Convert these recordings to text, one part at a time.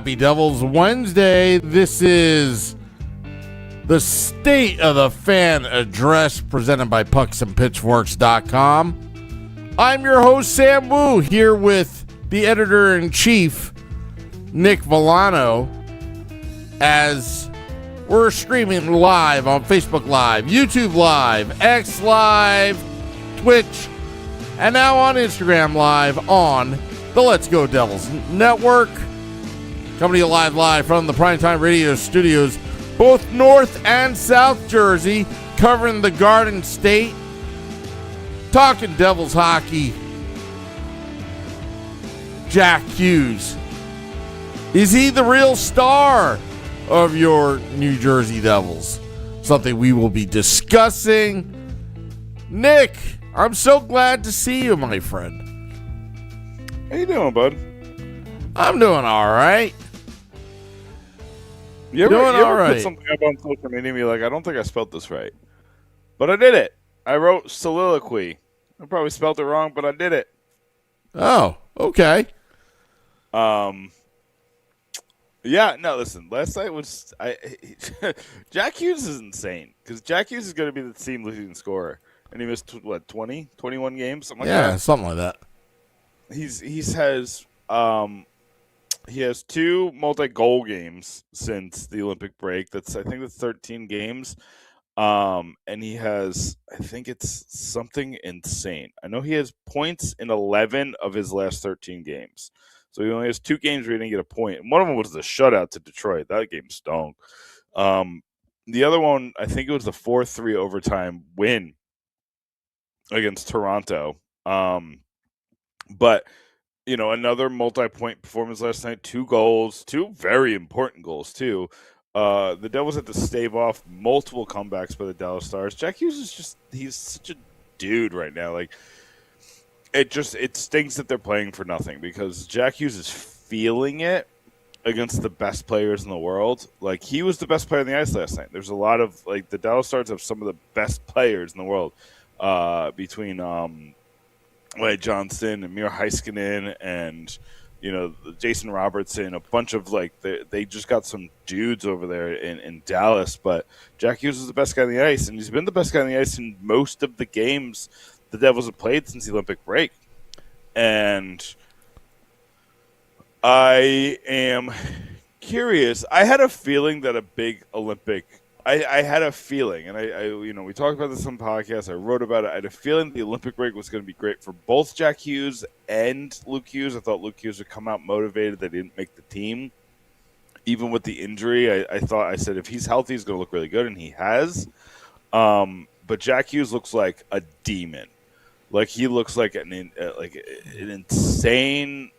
Happy Devils Wednesday. This is the State of the Fan Address presented by pucksandpitchforks.com. I'm your host, Sam Wu, here with the editor-in-chief, Nick Villano, as we're streaming live on Facebook Live, YouTube Live, X Live, Twitch, and now on Instagram Live on the Let's Go Devils Network. Coming to you live from the Primetime Radio Studios, both North and South Jersey, covering the Garden State, talking Devils hockey. Jack Hughes. Is he the real star of your New Jersey Devils? Something we will be discussing. Nick, I'm so glad to see you, my friend. How you doing, bud? I'm doing all right. You ever put something up on social media and be like, I don't think I spelled this right. But I did it. I wrote soliloquy. I probably spelled it wrong, but I did it. Oh, okay. Yeah, no, listen. Last night was Jack Hughes is insane because Jack Hughes is going to be the team leading scorer, and he missed 20, 21 games, something like that. Yeah, something like that. He has 2 multi-goal games since the Olympic break. I think that's 13 games. And he has, I think it's something insane. I know he has points in 11 of his last 13 games. So he only has 2 games where he didn't get a point. And one of them was the shutout to Detroit. That game stunk. The other one, I think it was the 4-3 overtime win against Toronto. But, you know, another multi-point performance last night. 2 goals, 2 very important goals, too. The Devils had to stave off multiple comebacks by the Dallas Stars. Jack Hughes is he's such a dude right now. Like, it stinks that they're playing for nothing because Jack Hughes is feeling it against the best players in the world. Like, he was the best player on the ice last night. There's a lot of, like, the Dallas Stars have some of the best players in the world between Wade Johnson and Miro Heiskanen and, you know, Jason Robertson, a bunch of, like, they just got some dudes over there in Dallas. But Jack Hughes is the best guy on the ice, and he's been the best guy on the ice in most of the games the Devils have played since the Olympic break. And I am curious. I had a feeling that a big Olympic I had a feeling, and I you know, we talked about this on podcasts. I wrote about it. I had a feeling the Olympic break was going to be great for both Jack Hughes and Luke Hughes. I thought Luke Hughes would come out motivated. They didn't make the team. Even with the injury, I said if he's healthy, he's going to look really good, and he has. But Jack Hughes looks like a demon. Like, he looks like an insane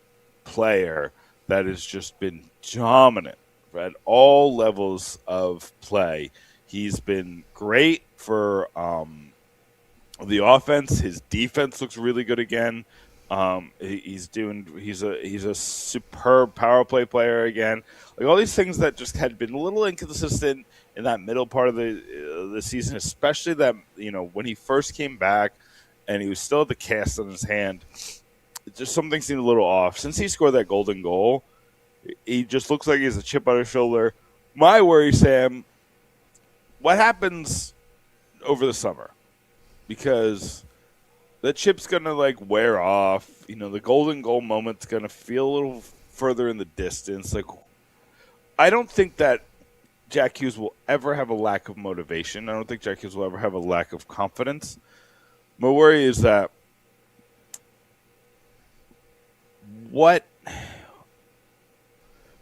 player that has just been dominant at all levels of play. He's been great for the offense. His defense looks really good again. He's a superb power play player again. Like, all these things that just had been a little inconsistent in that middle part of the season, especially that, you know, when he first came back and he was still at the cast on his hand, just something seemed a little off. Since he scored that golden goal, he just looks like he has a chip on his shoulder. My worry, Sam, what happens over the summer? Because the chip's going to, like, wear off. You know, the golden goal moment's going to feel a little further in the distance. Like, I don't think that Jack Hughes will ever have a lack of motivation. I don't think Jack Hughes will ever have a lack of confidence. My worry is that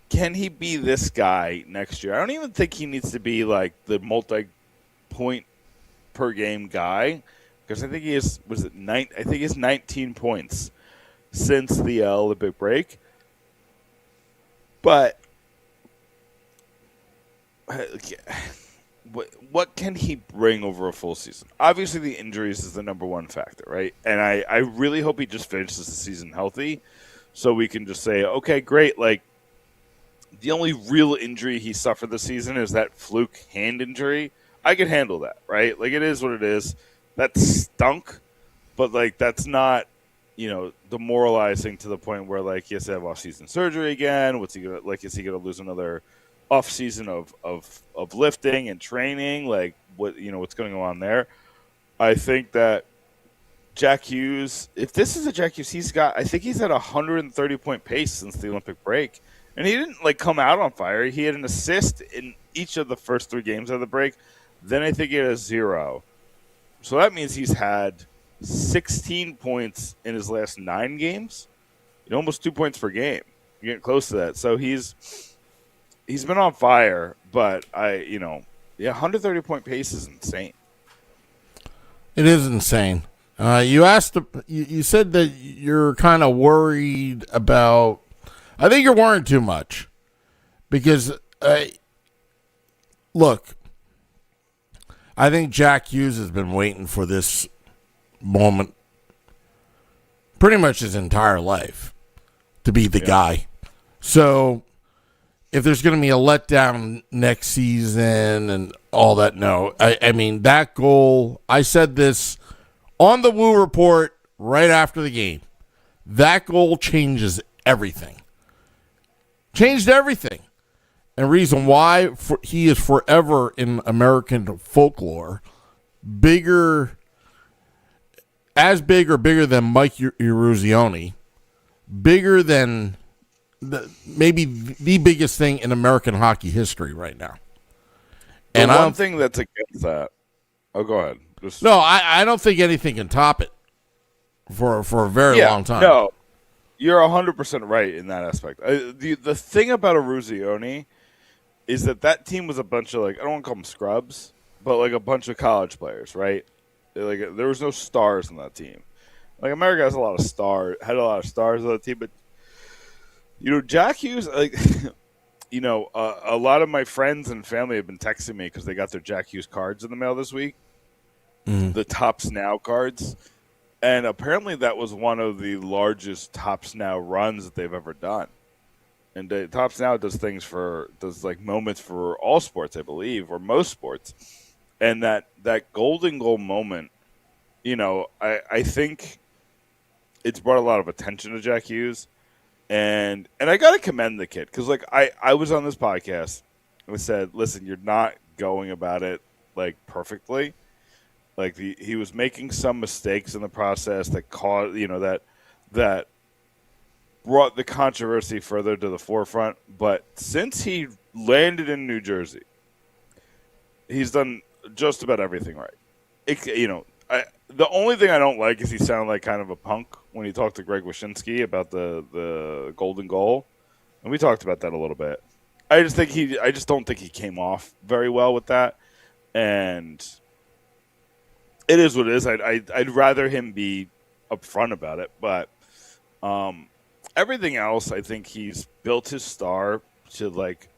can he be this guy next year? I don't even think he needs to be like the multi-point per game guy, because I think he is. I think he has 19 points since the Olympic break. But what can he bring over a full season? Obviously, the injuries is the number one factor, right? And I really hope he just finishes the season healthy, so we can just say, okay, great. Like, the only real injury he suffered this season is that fluke hand injury. I can handle that, right? Like, it is what it is. That stunk, but, like, that's not, demoralizing to the point where like he has to have off-season surgery again. What's he gonna like? Is he gonna lose another off-season of lifting and training? Like what's going on there? I think that Jack Hughes, if this is a Jack Hughes, I think he's at a 130-point pace since the Olympic break. And he didn't like come out on fire. He had an assist in each of the first 3 games of the break. Then I think he had a 0. So that means he's had 16 points in his last 9 games. Almost 2 points per game. You're getting close to that. So he's been on fire, but 130-point pace is insane. It is insane. You said that you're kind of worried about. I think you're worried too much because, look, I think Jack Hughes has been waiting for this moment pretty much his entire life to be the guy. So if there's going to be a letdown next season and all that, no. I mean, that goal, I said this on the Woo Report right after the game. That goal changes everything. Changed everything. And reason why he is forever in American folklore, as big or bigger than Mike Eruzione, bigger than maybe the biggest thing in American hockey history right now. And one thing that's against that. Oh, go ahead. No, I don't think anything can top it for a very long time. No, you're 100% right in that aspect. The thing about Eruzione is that team was a bunch of, like, I don't want to call them scrubs, but like a bunch of college players, right? Like there was no stars on that team. Like America had a lot of stars on the team, but Jack Hughes, like a lot of my friends and family have been texting me because they got their Jack Hughes cards in the mail this week, the Tops Now cards, and apparently that was one of the largest Tops Now runs that they've ever done. And Tops Now does like moments for all sports, I believe, or most sports. And that golden goal moment, I think it's brought a lot of attention to Jack Hughes. And I got to commend the kid because, like, I was on this podcast and said, listen, you're not going about it, like, perfectly. Like, he was making some mistakes in the process that caused, that brought the controversy further to the forefront. But since he landed in New Jersey, he's done just about everything right. The only thing I don't like is he sounded like kind of a punk when he talked to Greg Wyshynski about the golden goal, and we talked about that a little bit. I just don't think he came off very well with that, and it is what it is. I'd rather him be upfront about it, but everything else, I think he's built his star to like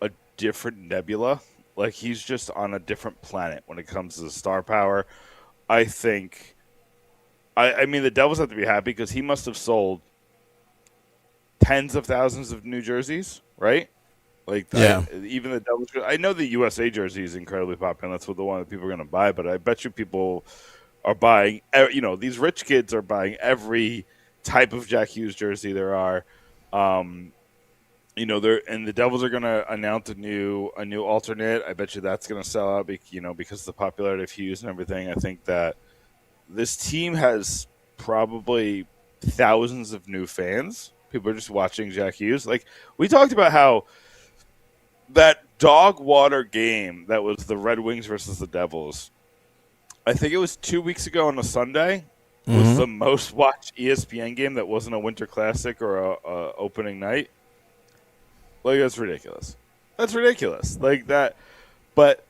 a different nebula. Like he's just on a different planet when it comes to star power. I think, I mean, the Devils have to be happy because he must have sold tens of thousands of New jerseys, right? Like, yeah. Even the Devils. I know the USA jersey is incredibly popular. That's the one that people are going to buy. But I bet you people are buying. These rich kids are buying every type of Jack Hughes jersey there are. And the Devils are going to announce a new alternate. I bet you that's going to sell out, because of the popularity of Hughes and everything. I think that this team has probably thousands of new fans. People are just watching Jack Hughes. Like, we talked about how that dog water game that was the Red Wings versus the Devils, I think it was 2 weeks ago on a Sunday, was the most watched ESPN game that wasn't a Winter Classic or a opening night. Like, that's ridiculous. Like, that. But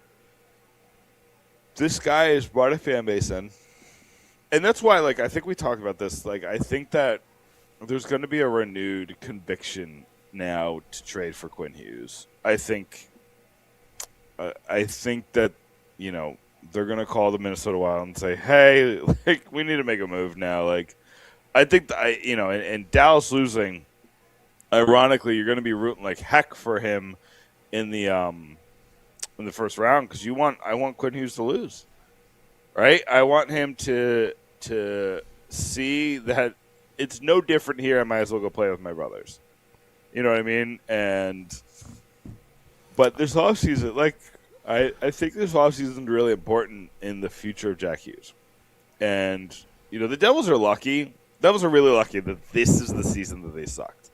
this guy has brought a fan base in. And that's why, like, I think we talked about this. Like, I think that there's going to be a renewed conviction now to trade for Quinn Hughes. I think that, they're going to call the Minnesota Wild and say, hey, like, we need to make a move now. Like, I think, and Dallas losing, ironically, you're going to be rooting like heck for him in the first round because I want Quinn Hughes to lose, right? I want him to see that it's no different here. I might as well go play with my brothers. You know what I mean? But this offseason, like, I think this offseason is really important in the future of Jack Hughes. And, the Devils are lucky. Devils are really lucky that this is the season that they sucked.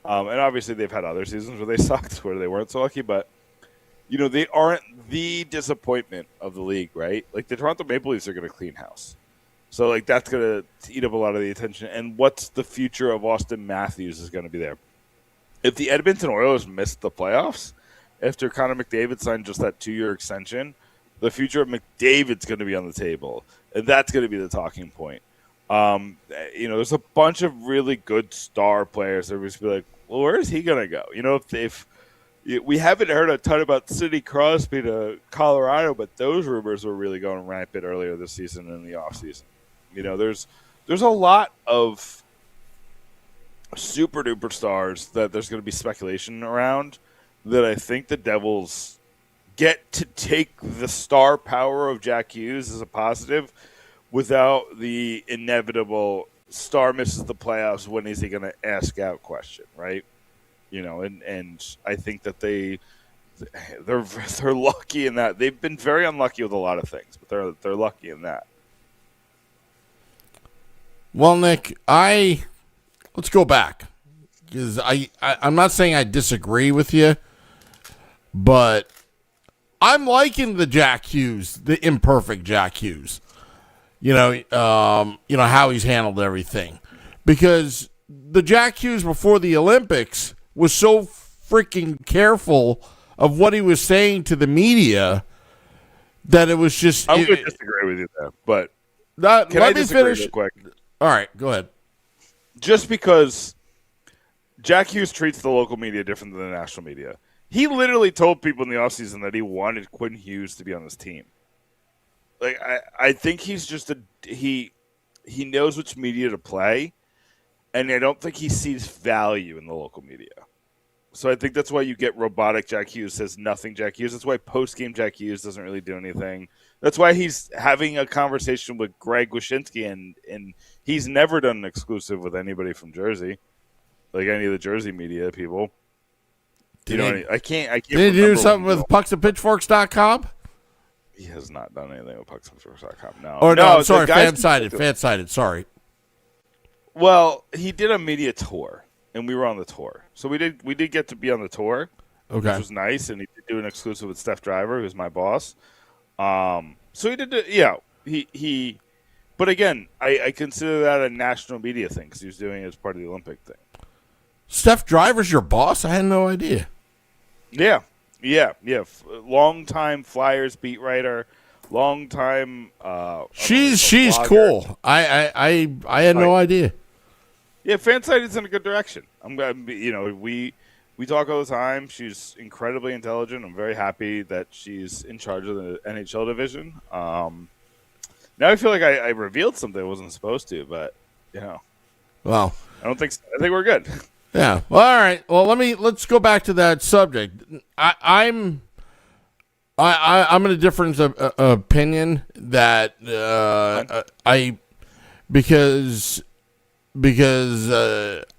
And obviously they've had other seasons where they sucked, where they weren't so lucky. But, they aren't the disappointment of the league, right? Like, the Toronto Maple Leafs are going to clean house. So, like, that's going to eat up a lot of the attention. And what's the future of Austin Matthews is going to be there. If the Edmonton Oilers missed the playoffs after Connor McDavid signed just that 2-year extension, the future of McDavid's going to be on the table. And that's going to be the talking point. There's a bunch of really good star players that are just be like, well, where is he going to go? If we haven't heard a ton about Sidney Crosby to Colorado, but those rumors were really going rampant earlier this season and in the offseason. There's a lot of super duper stars that there's going to be speculation around that I think the Devils get to take the star power of Jack Hughes as a positive without the inevitable star misses the playoffs. When is he going to ask out question, right? And I think that they're lucky in that. They've been very unlucky with a lot of things, but they're lucky in that. Well, Nick, let's go back, because I'm not saying I disagree with you, but I'm liking the Jack Hughes, the imperfect Jack Hughes. How he's handled everything, because the Jack Hughes before the Olympics was so freaking careful of what he was saying to the media that it was just. I'm going to disagree with you there, but let me finish. Real quick? All right, go ahead. Just because Jack Hughes treats the local media different than the national media. He literally told people in the offseason that he wanted Quinn Hughes to be on his team. Like, I think he's just he knows which media to play, and I don't think he sees value in the local media. So I think that's why you get robotic Jack Hughes says nothing Jack Hughes. That's why post-game Jack Hughes doesn't really do anything. That's why he's having a conversation with Greg Wyshynski, and he's never done an exclusive with anybody from Jersey, like any of the Jersey media people. I can't. Did he do something with pucksandpitchforks.com? He has not done anything with pucksandpitchforks.com. No. Oh, no, I'm sorry, Fansided, sorry. Well, he did a media tour, and we were on the tour. So we did get to be on the tour, which was nice, and he did do an exclusive with Steph Driver, who's my boss. So he did, but again, I consider that a national media thing because he was doing it as part of the Olympic thing. Steph Driver's your boss? I had no idea. Yeah. Long-time Flyers beat writer, long-time. She's cool. I had no idea. Yeah, Fansided's in a good direction. I'm glad. We talk all the time. She's incredibly intelligent. I'm very happy that she's in charge of the NHL division. Now I feel like I revealed something I wasn't supposed to, but well, I don't think so. I think we're good. Yeah. Well, all right. Well, let's go back to that subject. I'm in a difference of opinion that because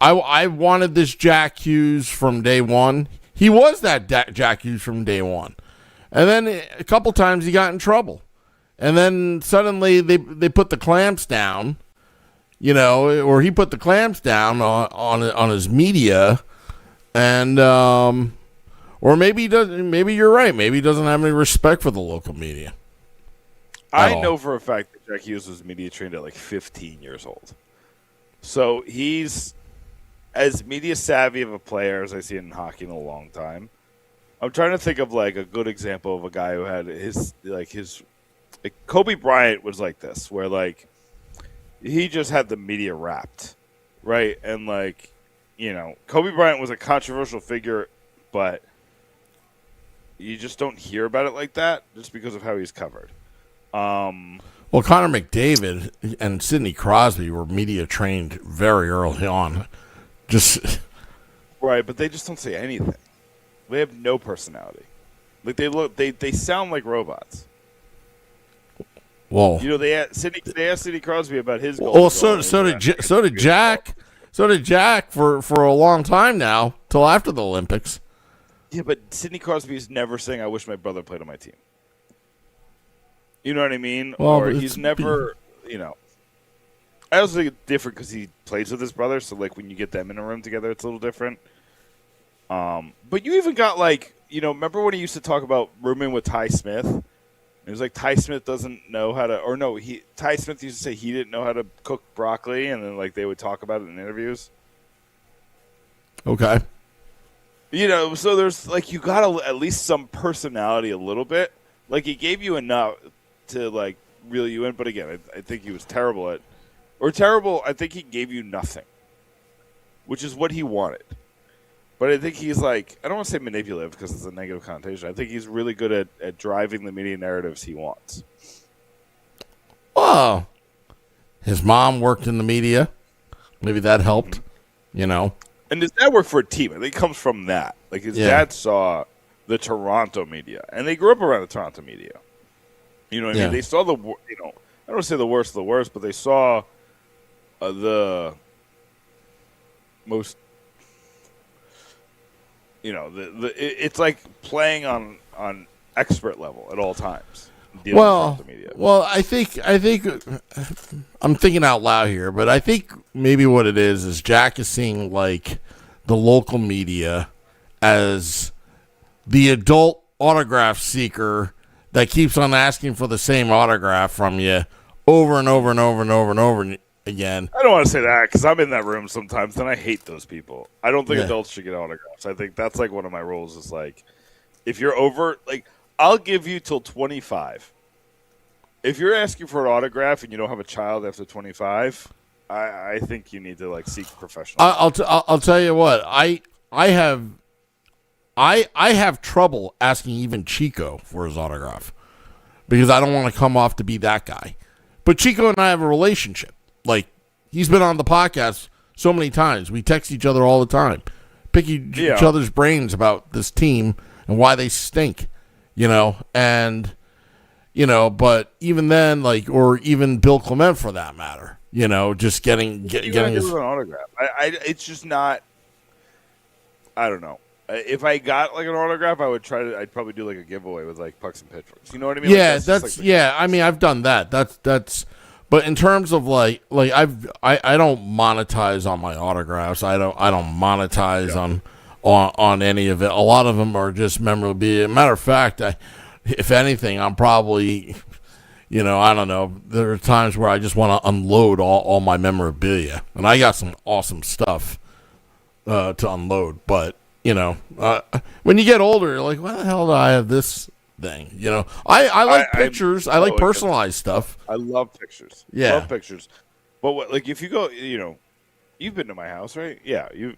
I wanted this Jack Hughes from day one. He was that Jack Hughes from day one, and then a couple times he got in trouble, and then suddenly they put the clamps down. Or he put the clamps down on his media, and or maybe he doesn't. Maybe you're right. Maybe he doesn't have any respect for the local media. I know for a fact that Jack Hughes was media trained at like 15 years old, so he's as media savvy of a player as I see in hockey in a long time. I'm trying to think of like a good example of a guy who had his Kobe Bryant was like this, where like. He just had the media wrapped, right? And, Kobe Bryant was a controversial figure, but you just don't hear about it like that just because of how he's covered. Well, Connor McDavid and Sidney Crosby were media trained very early on. Right, but they just don't say anything. They have no personality. Like, they sound like robots. Whoa. They asked Sidney Crosby about his goal. Well, so did Jack. So did Jack for a long time now, till after the Olympics. Yeah, but Sidney Crosby is never saying, "I wish my brother played on my team." You know what I mean? Well, or he's never, I also think it's different because he plays with his brother. So, like, when you get them in a room together, it's a little different. But you even got, like, remember when he used to talk about rooming with Ty Smith? It was like Ty Smith doesn't know how to, or no, Ty Smith used to say he didn't know how to cook broccoli, and then, like, they would talk about it in interviews. Okay. So there's, like, you got at least some personality a little bit. Like, he gave you enough to, like, reel you in. But again, I think he was terrible at, I think he gave you nothing, which is what he wanted. But I think he's, like, I don't want to say manipulative because it's a negative connotation. I think he's really good at driving the media narratives he wants. Well, his mom worked in the media. Maybe that helped, And his dad worked for a team. I think it comes from that. Like, his dad saw the Toronto media, and they grew up around the Toronto media. You know what I mean? They saw I don't want to say the worst of the worst, but they saw the most, it's like playing on expert level at all times. Well, I think I'm thinking out loud here, but I think maybe what it is Jack is seeing, like, the local media as the adult autograph seeker that keeps on asking for the same autograph from you over and over and over and over and over again. I don't want to say that because I'm in that room sometimes, and I hate those people. I don't think adults should get autographs. I think that's, like, one of my rules is, like, if you're over, like, I'll give you till 25. If you're asking for an autograph and you don't have a child after 25, I think you need to, like, seek professional. I'll tell you what, I have trouble asking even Chico for his autograph because I don't want to come off to be that guy. But Chico and I have a relationship. Like, he's been on the podcast so many times. We text each other all the time, pick each other's brains about this team and why they stink, and, but even then, like, or even Bill Clement for that matter, just getting his an autograph. It's just not, I don't know. If I got, like, an autograph, I'd probably do, like, a giveaway with, like, pucks and pitchforks. You know what I mean? Yeah, like, that's I mean, I've done that. That's. But in terms of, like I don't monetize on my autographs. I don't monetize on any of it. A lot of them are just memorabilia. Matter of fact, if anything, I'm probably, I don't know. There are times where I just want to unload all my memorabilia, and I got some awesome stuff to unload. But when you get older, you're like, why the hell do I have this thing? I like pictures. I like personalized stuff. I love pictures. Yeah, love pictures. But what, like, if you go, you've been to my house, right? Yeah, you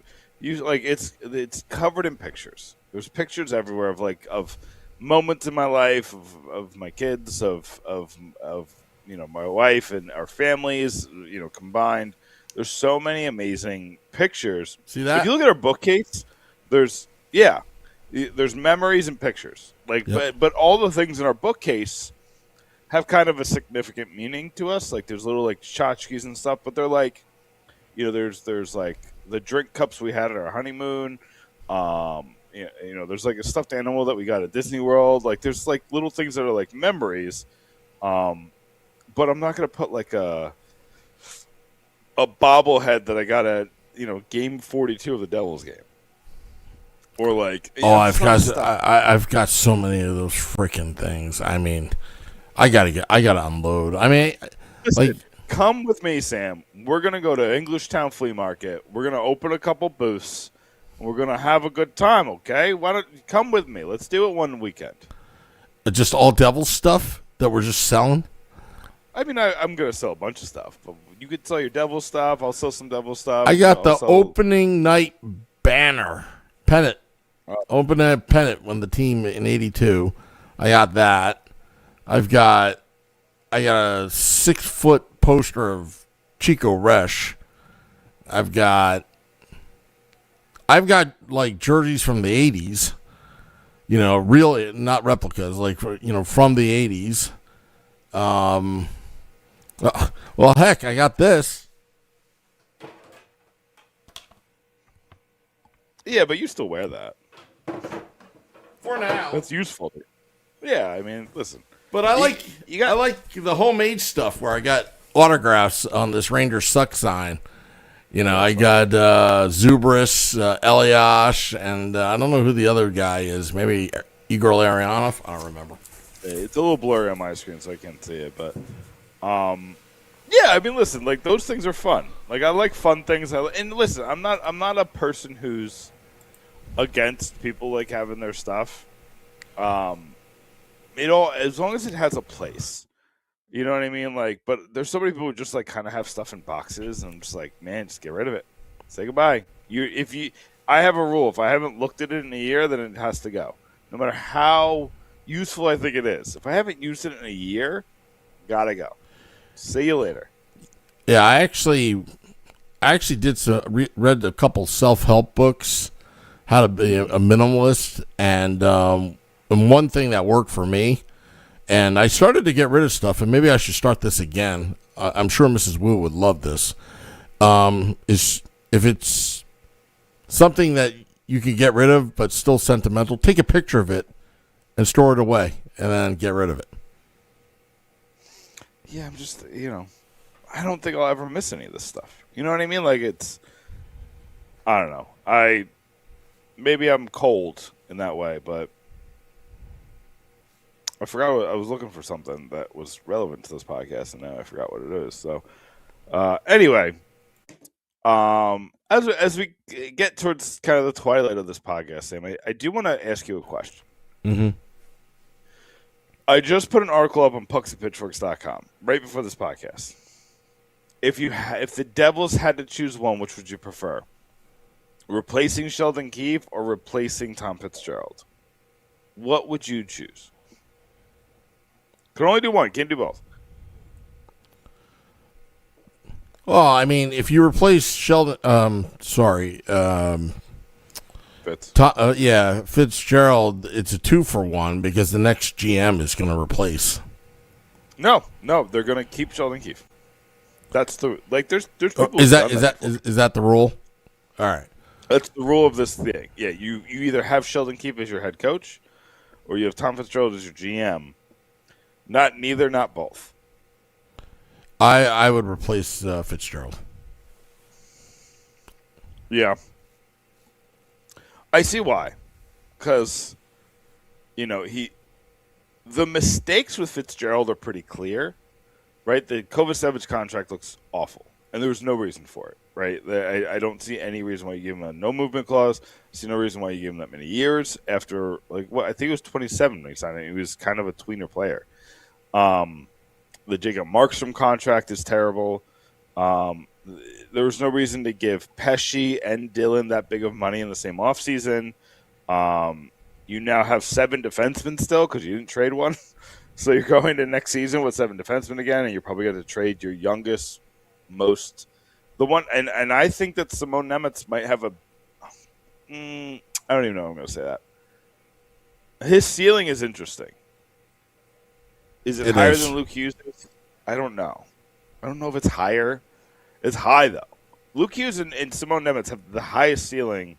like, it's covered in pictures. There's pictures everywhere of moments in my life, of my kids, of my wife and our families, combined. There's so many amazing pictures. See that? If you look at our bookcase, there's memories and pictures. Like, but all the things in our bookcase have kind of a significant meaning to us. Like, there's little, like, tchotchkes and stuff, but they're like, there's like the drink cups we had at our honeymoon. There's, like, a stuffed animal that we got at Disney World. Like, there's, like, little things that are, like, memories. But I'm not gonna put, like, a bobblehead that I got at game 42 of the Devils game. Or, like, I've got so many of those freaking things. I mean, I gotta unload. I mean, listen, like, come with me, Sam. We're gonna go to Englishtown Flea Market. We're gonna open a couple booths. And we're gonna have a good time. Okay? Why don't you come with me? Let's do it one weekend. Just all Devil stuff that we're just selling. I mean, I'm gonna sell a bunch of stuff, but you could sell your Devil stuff. I'll sell some Devil stuff. I got the opening night banner pennant. Opening pennant when the team in '82. I got that. I got a 6-foot poster of Chico Resch. I've got like jerseys from the '80s. Real, not replicas, like, from the '80s. Well, heck, I got this. Yeah, but you still wear that. For now. That's useful. Yeah, I mean, listen. But I like the homemade stuff where I got autographs on this Ranger Suck sign. You know, I got Zubris, Eliash, and I don't know who the other guy is. Maybe Igor Larionov. I don't remember. It's a little blurry on my screen, so I can't see it. But, yeah, I mean, listen, like those things are fun. Like I like fun things. And listen, I'm not a person who's against people like having their stuff. As long as it has a place. You know what I mean? Like, but there's so many people who just like kind of have stuff in boxes, and I'm just like, man, just get rid of it. Say goodbye. I have a rule. If I haven't looked at it in a year, then it has to go. No matter how useful I think it is. If I haven't used it in a year, gotta go. See you later. Yeah, I actually read a couple self-help books, how to be a minimalist, and one thing that worked for me. And I started to get rid of stuff, and maybe I should start this again. I'm sure Mrs. Wu would love this. Is if it's something that you can get rid of but still sentimental, take a picture of it and store it away, and then get rid of it. Yeah, I'm just, I don't think I'll ever miss any of this stuff. You know what I mean? Like I don't know. Maybe I'm cold in that way, but I forgot. I was looking for something that was relevant to this podcast, and now I forgot what it is. So, anyway, as we get towards kind of the twilight of this podcast, Sam, I do want to ask you a question. Mm-hmm. I just put an article up on pucksandpitchforks.com right before this podcast. If the Devils had to choose one, which would you prefer? Replacing Sheldon Keefe or replacing Tom Fitzgerald? What would you choose? Can only do one. Can't do both. Well, I mean, if you replace Sheldon, Fitz. Fitzgerald, it's a 2-for-1 because the next GM is going to replace. No, they're going to keep Sheldon Keefe. That's there's people. Is that the rule? All right. That's the rule of this thing. Yeah, you either have Sheldon Keefe as your head coach, or you have Tom Fitzgerald as your GM. Not neither, not both. I would replace Fitzgerald. Yeah. I see why. Because, the mistakes with Fitzgerald are pretty clear, right? The Kovacevic contract looks awful, and there was no reason for it, right? I don't see any reason why you give him a no-movement clause. I see no reason why you give him that many years after, I think it was 27 when he signed it. He was kind of a tweener player. The Jacob Markstrom contract is terrible. There was no reason to give Pesci and Dillon that big of money in the same offseason. You now have 7 defensemen still because you didn't trade one. So you're going to next season with 7 defensemen again, and you're probably going to trade your youngest, the one. And I think that Simone Nemeth might have I don't even know how I'm going to say that. His ceiling is interesting. Is it higher than Luke Hughes? I don't know. I don't know if it's higher. It's high, though. Luke Hughes and Simone Nemeth have the highest ceiling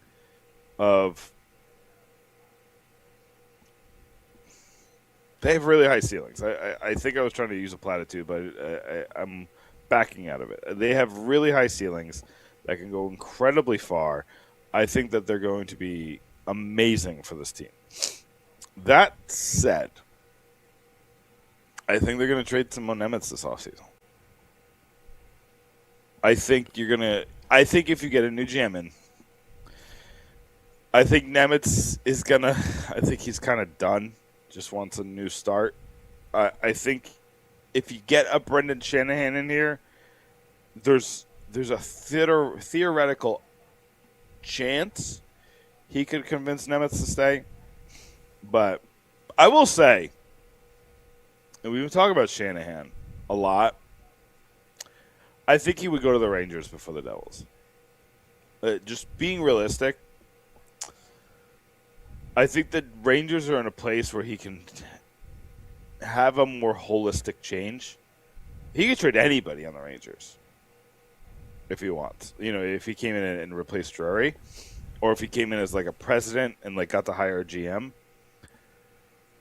of... They have really high ceilings. I think I was trying to use a platitude, but I'm backing out of it. They have really high ceilings that can go incredibly far. I think that they're going to be amazing for this team. That said... I think they're going to trade Simone Nemeth this offseason. I think if you get a new GM in, I think Nemeth is going to, I think he's kind of done, just wants a new start. I think if you get a Brendan Shanahan in here, there's a theoretical chance he could convince Nemeth to stay. But I will say, and we've been talking about Shanahan a lot, I think he would go to the Rangers before the Devils. Just being realistic, I think the Rangers are in a place where he can have a more holistic change. He could trade anybody on the Rangers if he wants. If he came in and replaced Drury, or if he came in as like a president and like got to hire a GM.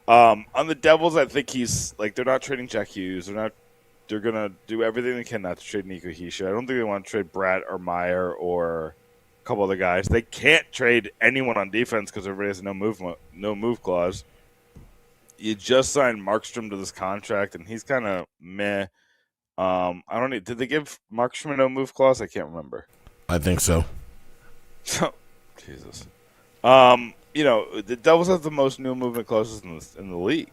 On the Devils, I think he's like they're not trading Jack Hughes. They're gonna do everything they can not to trade Nico Hischier. I don't think they want to trade Bratt or Meyer or a couple other guys. They can't trade anyone on defense because everybody has a no move clause. You just signed Markstrom to this contract, and he's kind of meh. I don't know. Did they give Markstrom a no move clause? I can't remember. I think so. Jesus. The Devils have the most no movement clauses in the league.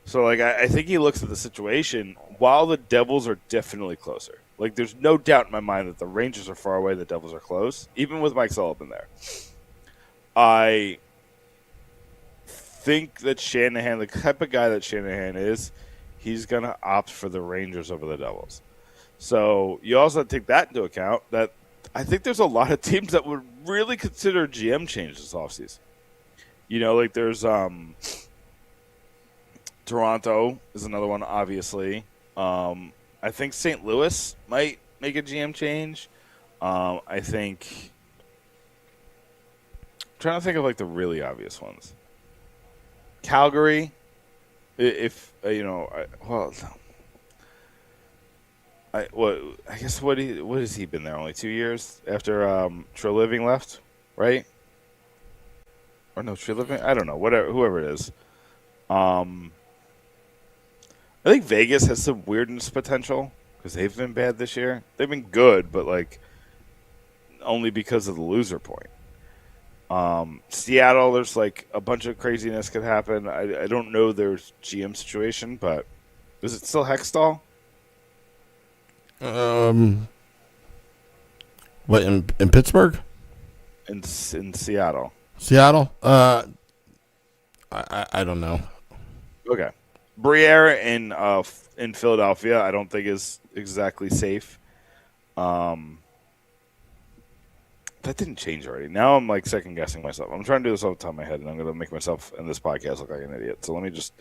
So, like, I think he looks at the situation. While the Devils are definitely closer, like, there's no doubt in my mind that the Rangers are far away. The Devils are close, even with Mike Sullivan there. I think that Shanahan, the type of guy that Shanahan is, he's going to opt for the Rangers over the Devils. So you also have to take that into account, that I think there's a lot of teams that would really consider GM change this offseason. Like there's Toronto is another one, obviously. I think St. Louis might make a GM change. I'm trying to think of like the really obvious ones. Calgary, if I guess what has he been there? Only 2 years after Treliving left, right? Or no, Treliving? I don't know. Whoever it is. I think Vegas has some weirdness potential because they've been bad this year. They've been good, but like only because of the loser point. Seattle, there's like a bunch of craziness could happen. I don't know their GM situation, but is it still Hextall? What in Pittsburgh? In Seattle. Seattle? I don't know. Okay. Briere in Philadelphia, I don't think is exactly safe. That didn't change already. Now I'm like second guessing myself. I'm trying to do this off the top of my head, and I'm going to make myself in this podcast look like an idiot. So let me just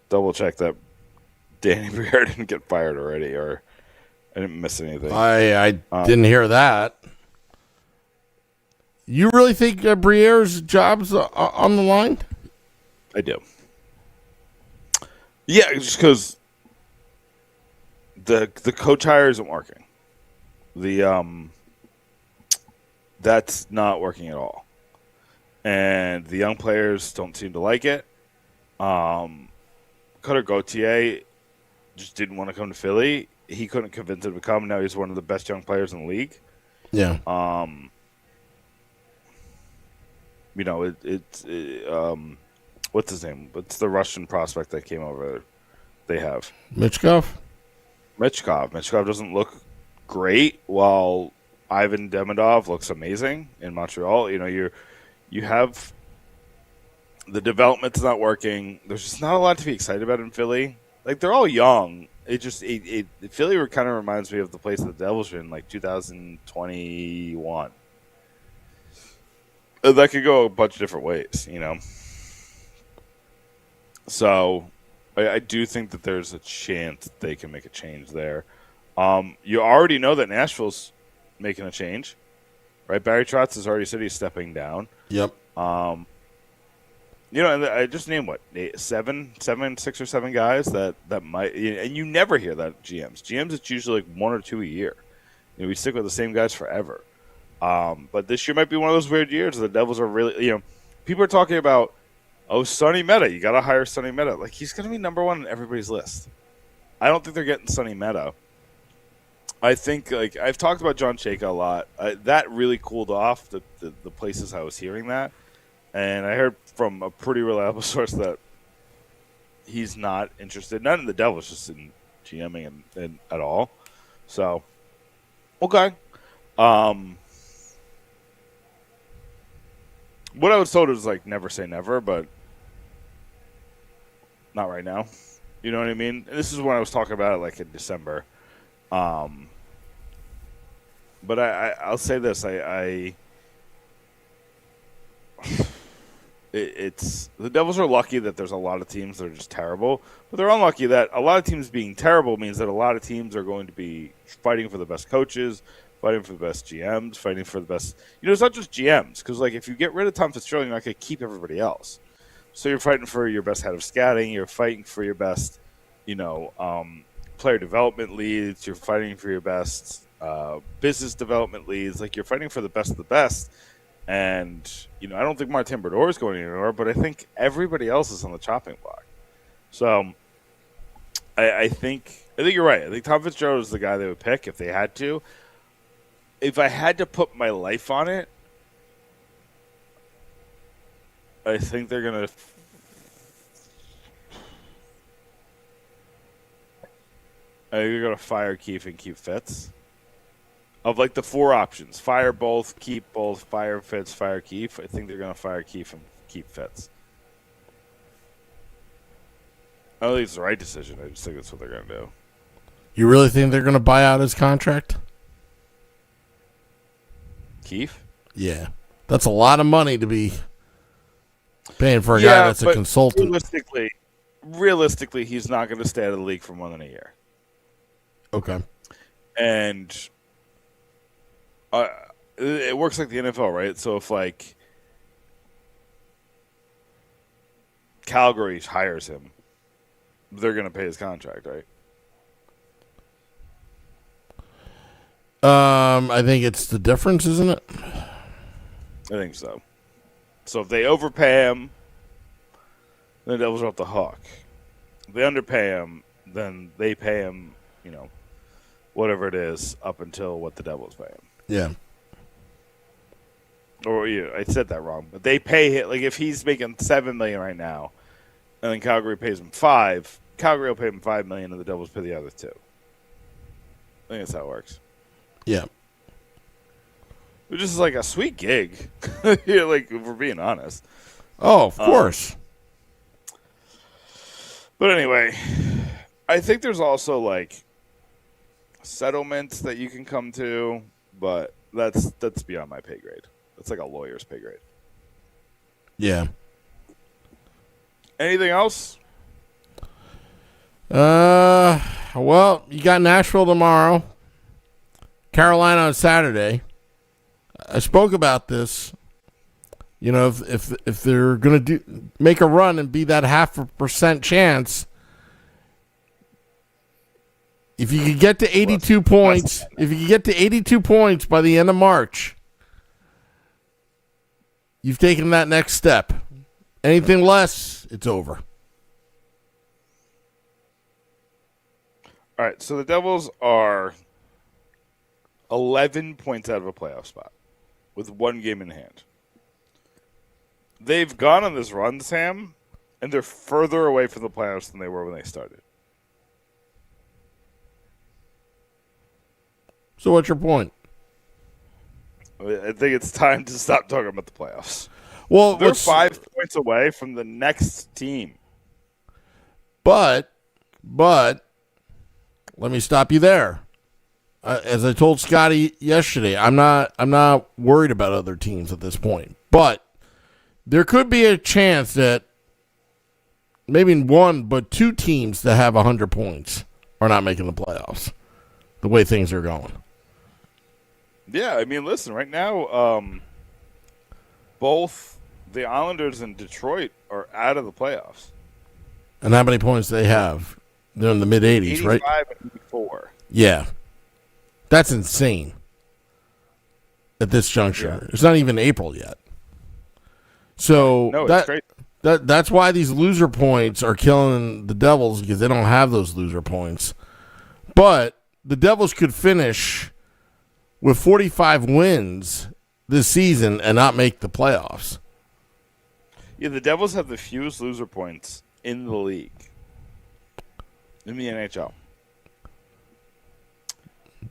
double check that Danny Briere didn't get fired already, or I didn't miss anything. I didn't hear that. You really think Briere's job's on the line? I do. Yeah, just because the coach hire isn't working. That's not working at all, and the young players don't seem to like it. Cutter Gauthier just didn't want to come to Philly. He couldn't convince him to come. Now he's one of the best young players in the league. Yeah. What's his name? What's the Russian prospect that came over? They have Michkov. Michkov doesn't look great, while Ivan Demidov looks amazing in Montreal. You have the development's not working. There's just not a lot to be excited about in Philly. Like, they're all young. Philly kind of reminds me of the place that the Devils were in, like 2021. That could go a bunch of different ways, So I do think that there's a chance that they can make a change there. You already know that Nashville's making a change, right? Barry Trotz has already said he's stepping down. Yep. And I just named six or seven guys that might, and you never hear that GMs. GMs, it's usually like one or two a year. We stick with the same guys forever. But this year might be one of those weird years. The Devils are really, people are talking about, Sonny Meta. You got to hire Sonny Meta. Like, he's going to be number one on everybody's list. I don't think they're getting Sonny Meta. I think, like, I've talked about John Chayka a lot. That really cooled off the places I was hearing that. And I heard from a pretty reliable source that he's not interested, not in the Devils, just in GMing and at all. So, okay. What I was told was, like, never say never, but not right now. You know what I mean? And this is when I was talking about it, like, in December. But I'll say this. It's the Devils are lucky that there's a lot of teams that are just terrible, but they're unlucky that a lot of teams being terrible means that a lot of teams are going to be fighting for the best coaches, fighting for the best GMs, fighting for the best. It's not just GMs because like if you get rid of Tom Fitzgerald, you're not going to keep everybody else. So you're fighting for your best head of scouting. You're fighting for your best, player development leads. You're fighting for your best business development leads. Like you're fighting for the best of the best. And, I don't think Martin Brodeur is going anywhere, but I think everybody else is on the chopping block. So I think you're right. I think Tom Fitzgerald is the guy they would pick if they had to. If I had to put my life on it, I think they're going to fire Keefe and keep Fitz. Of like the four options, fire both, keep both, fire Fitz, fire Keefe. I think they're going to fire Keefe and keep Fitz. I don't think it's the right decision. I just think that's what they're going to do. You really think they're going to buy out his contract? Keefe? Yeah. That's a lot of money to be paying for a guy that's a consultant. Realistically, he's not going to stay out of the league for more than a year. Okay. And it works like the NFL, right? So if like Calgary hires him, they're going to pay his contract, right? I think it's the difference, isn't it? I think so. So if they overpay him, then the Devils are off the hook. If they underpay him, then they pay him, whatever it is, up until what the Devils pay him. Yeah. Or I said that wrong, but they pay him like if he's making $7 million right now, and then Calgary pays him $5 million. Calgary will pay him $5 million, and the Devils pay the other $2 million. I think that's how it works. Yeah. Which is like a sweet gig. Like if we're being honest. Oh, of course. But anyway, I think there's also like settlements that you can come to, but that's beyond my pay grade. That's like a lawyer's pay grade. Yeah. Anything else? Well, you got Nashville tomorrow, Carolina on Saturday. I spoke about this. If they're gonna make a run and be that 0.5% chance, if you could get to 82 points, by the end of March, you've taken that next step. Anything less, it's over. All right, so the Devils are 11 points out of a playoff spot with one game in hand. They've gone on this run, Sam, and they're further away from the playoffs than they were when they started. So what's your point? I think it's time to stop talking about the playoffs. Well, they're 5 points away from the next team. But let me stop you there. As I told Scotty yesterday, I'm not worried about other teams at this point. But there could be a chance that maybe one, but two teams that have 100 points are not making the playoffs. The way things are going. Yeah, I mean, listen, right now, both the Islanders and Detroit are out of the playoffs. And how many points do they have? They're in the mid-80s, right? 85 and 84. Yeah. That's insane at this juncture. Yeah. It's not even April yet. So no, it's great. That's why these loser points are killing the Devils, because they don't have those loser points. But the Devils could finish with 45 wins this season and not make the playoffs. Yeah, the Devils have the fewest loser points in the league. In the NHL.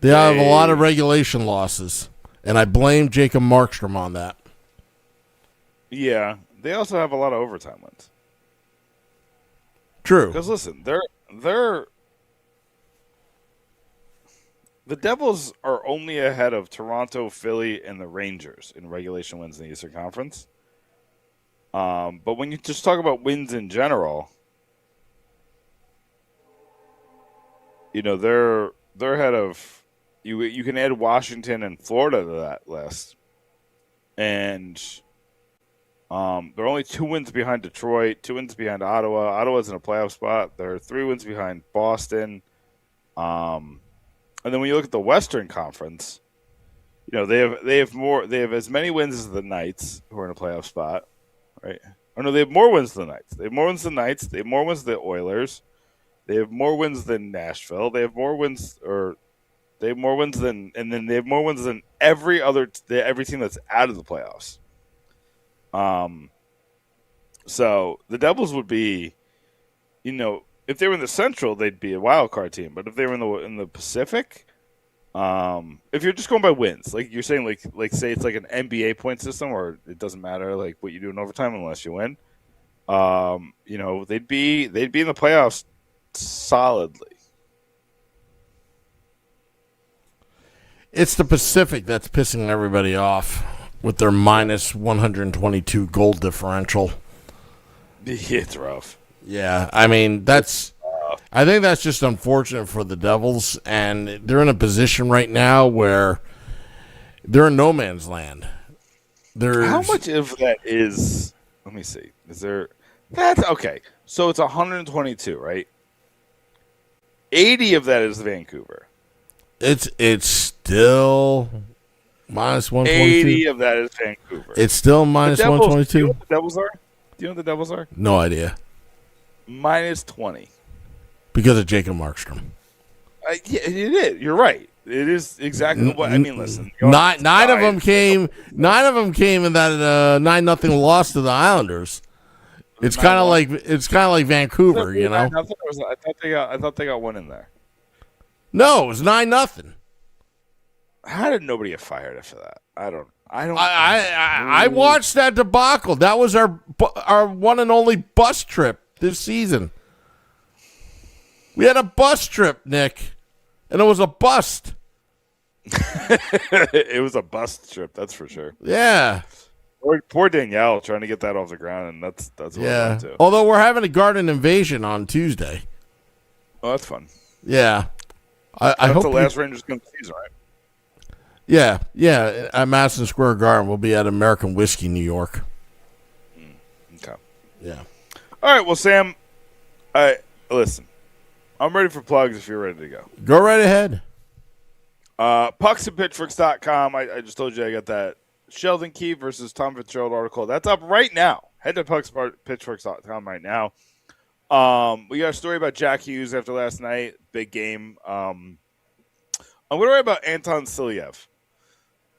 They have a lot of regulation losses, and I blame Jacob Markstrom on that. Yeah, they also have a lot of overtime wins. True. Because listen, the Devils are only ahead of Toronto, Philly, and the Rangers in regulation wins in the Eastern Conference. But when you just talk about wins in general, they're ahead of you. You can add Washington and Florida to that list, and they're only 2 wins behind Detroit, 2 wins behind Ottawa. Ottawa's in a playoff spot. They're 3 wins behind Boston. And then when you look at the Western Conference, they have as many wins as the Knights, who are in a playoff spot, right? Oh no, they have more wins than the Knights. They have more wins than the Knights. They have more wins than the Oilers. They have more wins than Nashville. They have more wins, and then they have more wins than every team that's out of the playoffs. So the Devils would be, if they were in the Central, they'd be a wild card team. But if they were in the Pacific, if you're just going by wins, like you're saying, like say it's like an NBA point system, or it doesn't matter like what you do in overtime unless you win. They'd be in the playoffs solidly. It's the Pacific that's pissing everybody off with their minus 122 goal differential. It's rough. Yeah, I mean, I think that's just unfortunate for the Devils, and they're in a position right now where they're in no man's land. How much of that is, let me see, that's okay. So it's 122, right? 80 of that is Vancouver. It's still minus 122. 80 of that is Vancouver. It's still minus 122. Do you know what the Devils are? No idea. Minus 20. Because of Jacob Markstrom. Yeah, it is. You're right. It is exactly what I mean. Listen, nine of them came in that 9-0 loss to the Islanders. It's kind of like Vancouver, you know. I thought they got one in there. No, it was 9-0. How did nobody get fired after that? I don't. I watched that debacle. That was our one and only bus trip this season. We had a bus trip, Nick, and it was a bust. It was a bust trip, that's for sure. Yeah. Poor Danielle trying to get that off the ground, and that's what I went to. Although we're having a garden invasion on Tuesday. Oh, that's fun. Yeah. I hope the last Rangers game of the season, right? Yeah. At Madison Square Garden, we'll be at American Whiskey, New York. Okay. Yeah. All right, well, Sam, listen. I'm ready for plugs if you're ready to go. Go right ahead. Pucksandpitchforks.com. I just told you I got that Sheldon Keefe versus Tom Fitzgerald article. That's up right now. Head to puckspitchforks.com right now. We got a story about Jack Hughes after last night. Big game. I'm going to write about Anton Silyev.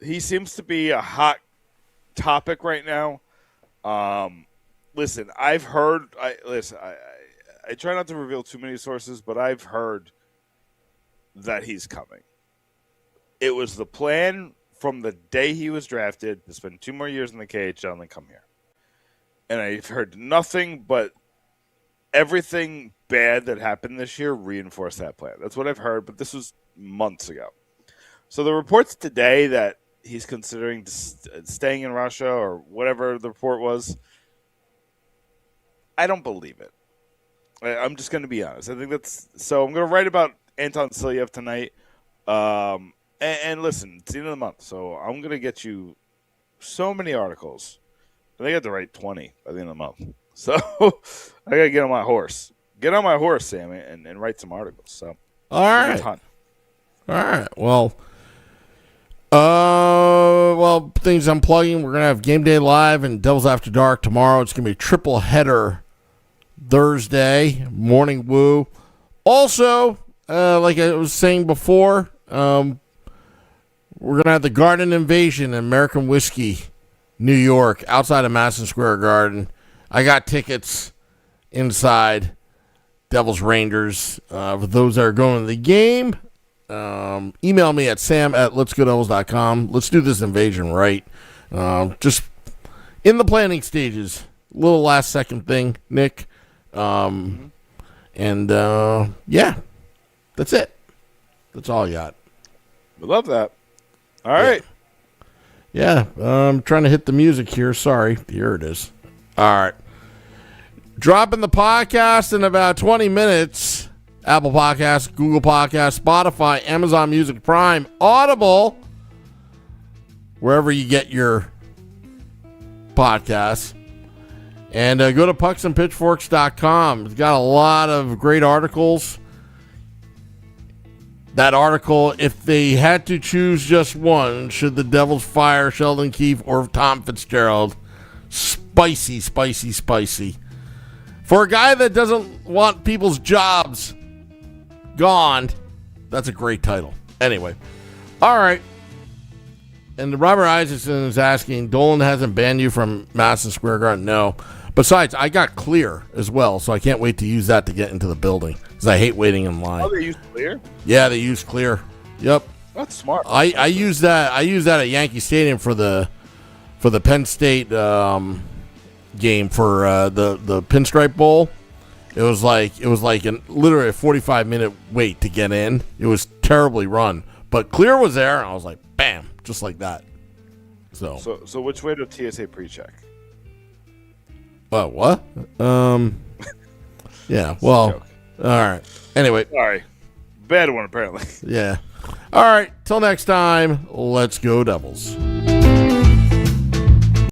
He seems to be a hot topic right now. Listen, I've heard. I try not to reveal too many sources, but I've heard that he's coming. It was the plan from the day he was drafted to spend 2 more years in the KHL and then come here. And I've heard nothing but everything bad that happened this year reinforced that plan. That's what I've heard, but this was months ago. So the reports today that he's considering staying in Russia or whatever the report was, I don't believe it. I'm just going to be honest. I think so. I'm going to write about Anton Silyev tonight. And listen, it's the end of the month, so I'm going to get you so many articles. I think I have to write 20 by the end of the month. So I got to get on my horse. Get on my horse, Sammy, and write some articles. So all right. Well, things I'm plugging. We're going to have Game Day Live and Devils After Dark tomorrow. It's going to be a triple header Thursday, morning woo. Also, like I was saying before, we're going to have the Garden Invasion in American Whiskey, New York, outside of Madison Square Garden. I got tickets inside Devils Rangers. For those that are going to the game, email me at sam@letsgodevils.com. Let's do this invasion right. Just in the planning stages. Little last second thing, Nick. And yeah, that's it. That's all I got. We love that. All right. Yeah, I'm trying to hit the music here. Sorry. Here it is. All right. Dropping the podcast in about 20 minutes. Apple Podcasts, Google Podcasts, Spotify, Amazon Music Prime, Audible, wherever you get your podcasts. And go to pucksandpitchforks.com. It's got a lot of great articles. That article, if they had to choose just one, should the Devils fire Sheldon Keefe or Tom Fitzgerald? Spicy, spicy, spicy. For a guy that doesn't want people's jobs gone, that's a great title. Anyway, all right. And Robert Isaacson is asking, Dolan hasn't banned you from Madison Square Garden? No. Besides, I got Clear as well, so I can't wait to use that to get into the building because I hate waiting in line. Oh, they use Clear? Yeah, they use Clear. Yep. That's smart. I use that. I use that at Yankee Stadium for the Penn State game for the Pinstripe Bowl. It was like literally a 45-minute wait to get in. It was terribly run, but Clear was there, and I was like, bam, just like that. So which way to TSA pre-check? What? Yeah. Well. All right. Anyway. Sorry. Bad one, apparently. Yeah. All right. Till next time. Let's go Devils.